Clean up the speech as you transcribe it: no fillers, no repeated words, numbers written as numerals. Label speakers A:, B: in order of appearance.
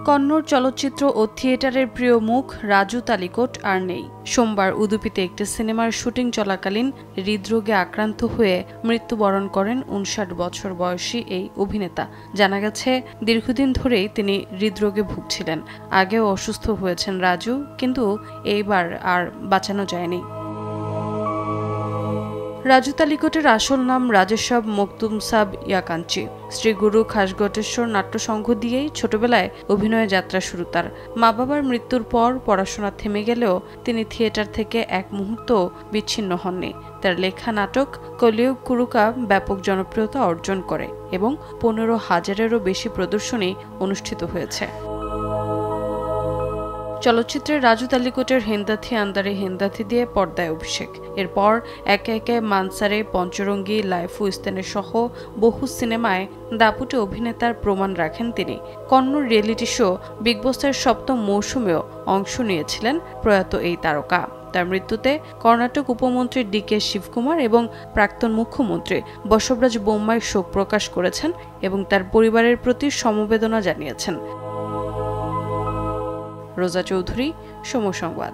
A: কন্নড় চলচ্চিত্র ও থিয়েটারের প্রিয় মুখ রাজু তালিকোট আর নেই। সোমবার উদুপিতে একটি সিনেমার শুটিং চলাকালীন হৃদরোগে আক্রান্ত হয়ে মৃত্যুবরণ করেন ৫৯ বছর বয়সী এই অভিনেতা। জানা গেছে, দীর্ঘদিন ধরেই তিনি হৃদরোগে ভুগছিলেন। আগেও অসুস্থ হয়েছেন রাজু, কিন্তু এইবার আর বাঁচানো যায়নি। রাজু তালিকোটের আসল নাম রাজেশব মখদুমসাব ইয়াকাঞ্চি। শ্রী গুরু খাসগটেশ্বর নাট্য সংঘ দিয়েই ছোটবেলায় অভিনয় যাত্রা শুরু তার। মা বাবার মৃত্যুর পর পড়াশোনা থেমে গেলেও তিনি থিয়েটার থেকে এক মুহূর্ত বিচ্ছিন্ন হননি। তার লেখা নাটক কলিযুগ কুরুকা ব্যাপক জনপ্রিয়তা অর্জন করে এবং ১৫,০০০-এরও বেশি প্রদর্শনী অনুষ্ঠিত হয়েছে। চলচ্চিত্রে রাজু তালিকোটের হেন্দাথি আন্দারে হেন্দাথি দিয়ে পর্দায় অভিষেক। এরপর একে একে মানসারে, পঞ্চরঙ্গী, লাইফু ইস্তেনের সহ বহু সিনেমায় দাপুটে অভিনেতার প্রমাণ রাখেন তিনি। কন্নড় রিয়েলিটি শো বিগ বসের ৭ম মৌসুমেও অংশ নিয়েছিলেন প্রয়াত এই তারকা। তার মৃত্যুতে কর্ণাটক উপমন্ত্রী ডি.কে. শিবকুমার এবং প্রাক্তন মুখ্যমন্ত্রী বসবরাজ বোম্মাই শোক প্রকাশ করেছেন এবং তার পরিবারের প্রতি সমবেদনা জানিয়েছেন। রোজা চৌধুরী, সময় সংবাদ।